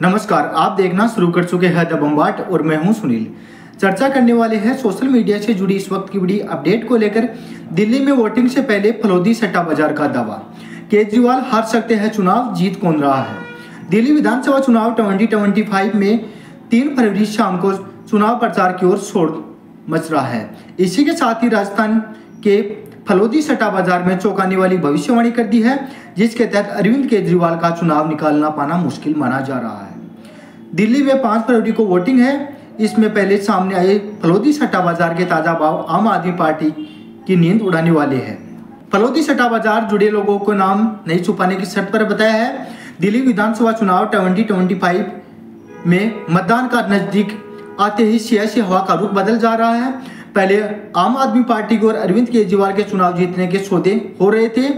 नमस्कार, आप देखना शुरू कर चुके हैं द बम्बाट और मैं हूं सुनील। चर्चा करने वाले हैं सोशल मीडिया से जुड़ी इस वक्त की बड़ी अपडेट को लेकर। दिल्ली में वोटिंग से पहले फलोदी सट्टा बाजार का दावा, केजरीवाल हार सकते हैं चुनाव, जीत कौन रहा है। दिल्ली विधानसभा चुनाव 2025 में 3 फरवरी शाम को चुनाव प्रचार की ओर शोर मच रहा है। इसी के साथ ही राजस्थान के फलोदी सट्टा बाजार में चौंकाने वाली भविष्यवाणी कर दी है, जिसके तहत अरविंद केजरीवाल का चुनाव निकालना पाना मुश्किल माना जा रहा है। दिल्ली में 5 फरवरी को वोटिंग है। इसमें पहले सामने आए फलोदी सट्टा बाजार के ताजा भाव आम आदमी पार्टी की नींद उड़ाने वाले हैं। फलोदी सट्टा बाजार जुड़े लोगों को नाम नहीं छुपाने की शर्त पर बताया है। दिल्ली विधानसभा चुनाव 2025 में मतदान का नजदीक आते ही सियासी हवा का रुख बदल जा रहा है। पहले आम आदमी पार्टी को और अरविंद केजरीवाल के चुनाव जीतने के सौदे हो रहे थे,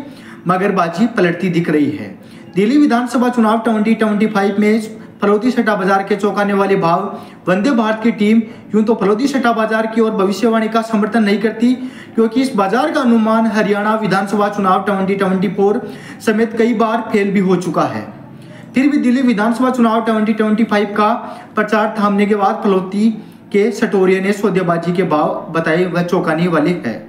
मगर बाजी पलटती दिख रही है। दिल्ली विधानसभा चुनाव 2025 में फलोदी सट्टा बाजार के चौंकाने वाले भाव, वंदे भारत की टीम यूं तो फलोदी सट्टा बाजार की और भविष्यवाणी का समर्थन नहीं करती, क्योंकि इस बाजार का अनुमान हरियाणा विधानसभा चुनाव 2024 समेत कई बार फेल भी हो चुका है। फिर भी दिल्ली विधानसभा चुनाव 2025 का प्रचार थामने के बाद फलोदी के सटोरिया ने सौदेबाजी के भाव बताए वह चौंकाने वाले हैं।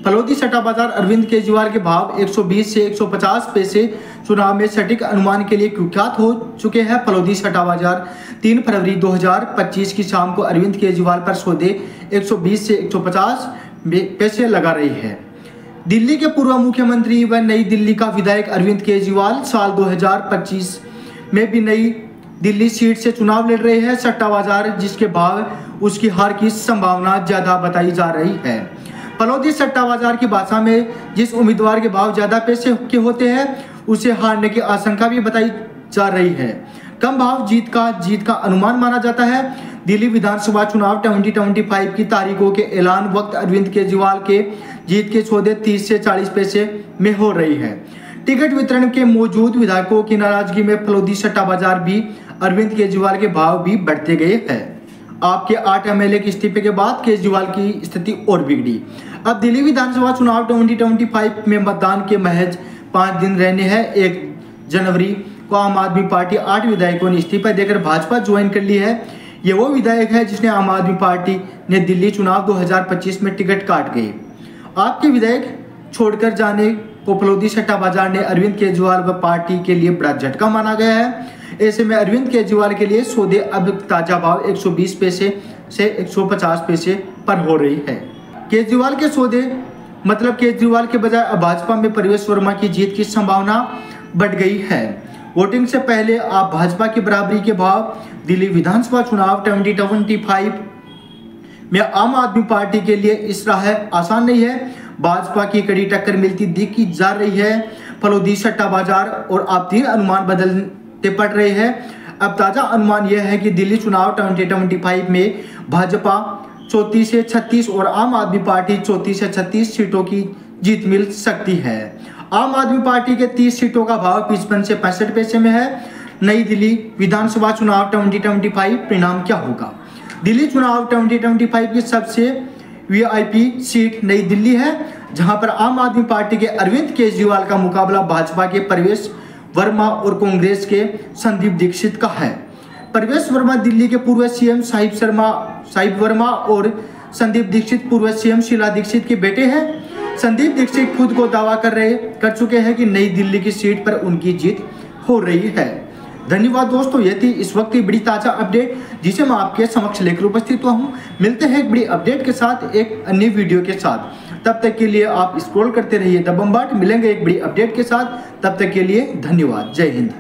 फलोदी सट्टा बाजार अरविंद केजरीवाल के भाव 120 से 150 पैसे चुनाव में सटीक अनुमान के लिए कुख्यात हो चुके हैं। फलोदी सट्टा बाजार 3 फरवरी 2025 की शाम को अरविंद केजरीवाल पर सौदे 120 से 150 पैसे लगा रही है। दिल्ली के पूर्व मुख्यमंत्री व नई दिल्ली का विधायक अरविंद केजरीवाल साल 2025 में भी नई दिल्ली सीट से चुनाव लड़ रहे हैं। सट्टा बाजार जिसके भाव उसकी हार की संभावना ज्यादा बताई जा रही है। फलोदी सट्टा बाजार की भाषा में जिस उम्मीदवार के भाव ज्यादा पैसे के होते हैं उसे हारने की आशंका भी बताई जा रही है। कम भाव जीत का अनुमान माना जाता है। दिल्ली विधानसभा चुनाव 2025 की तारीखों के ऐलान वक्त अरविंद केजरीवाल के जीत के सौदे 30 से 40 पैसे में हो रही है। टिकट वितरण के मौजूद विधायकों की नाराजगी में फलोदी सट्टा बाजार भी अरविंद केजरीवाल के भाव भी बढ़ते गए हैं। आपके 8 एमएलए के इस्तीफे के बाद केजरीवाल की स्थिति और बिगड़ी। अब दिल्ली विधानसभा चुनाव 2025 में मतदान के महज 5 दिन रहने हैं। 1 जनवरी को आम आदमी पार्टी 8 विधायकों ने इस्तीफा देकर भाजपा ज्वाइन कर ली है। ये वो विधायक है जिसने आम आदमी पार्टी ने दिल्ली चुनाव 2025 में टिकट काट गए। आपके विधायक छोड़कर जाने को फलोदी सट्टा बाजार ने अरविंद केजरीवाल व पार्टी के लिए बड़ा झटका माना गया है। ऐसे में अरविंद केजरीवाल के लिए सौदे अब ताजा भाव 120 पैसे से 150 पैसे पर हो रही है। केजरीवाल के सौदे मतलब केजरीवाल के बजाय अब भाजपा में प्रवेश वर्मा की जीत की संभावना बढ़ गई है। वोटिंग से पहले आप भाजपा की बराबरी के भाव। दिल्ली विधानसभा चुनाव 2025 में आम आदमी पार्टी के लिए इस राह आसान नहीं है। भाजपा की कड़ी टक्कर मिलती दिखी जा रही है। फलोदी सट्टा बाजार और आप 3 अनुमान बदलते पड़ रहे हैं। अब ताजा अनुमान यह है कि दिल्ली चुनाव 2025 में भाजपा 34 से 36 और आम आदमी पार्टी 34 से 36 सीटों की जीत मिल सकती है। आम आदमी पार्टी के 30 सीटों का भाव 55 से 65 पैसे में है। नई दिल्ली विधानसभा चुनाव 2025 परिणाम क्या होगा। दिल्ली चुनाव 2025 की सबसे वीआईपी सीट नई दिल्ली है, जहां पर आम आदमी पार्टी के अरविंद केजरीवाल का मुकाबला भाजपा के प्रवेश वर्मा और कांग्रेस के संदीप दीक्षित का है। प्रवेश वर्मा दिल्ली के पूर्व सीएम साहिब वर्मा और संदीप दीक्षित पूर्व सीएम शीला दीक्षित के बेटे हैं। संदीप दीक्षित खुद को दावा कर चुके हैं कि नई दिल्ली की सीट पर उनकी जीत हो रही है। धन्यवाद दोस्तों, ये थी इस वक्त की बड़ी ताजा अपडेट जिसे मैं आपके समक्ष लेकर उपस्थित हुआ हूँ। मिलते हैं एक बड़ी अपडेट के साथ एक अन्य वीडियो के साथ। तब तक के लिए आप स्क्रॉल करते रहिए द बम्बाट। मिलेंगे एक बड़ी अपडेट के साथ, तब तक के लिए धन्यवाद। जय हिंद।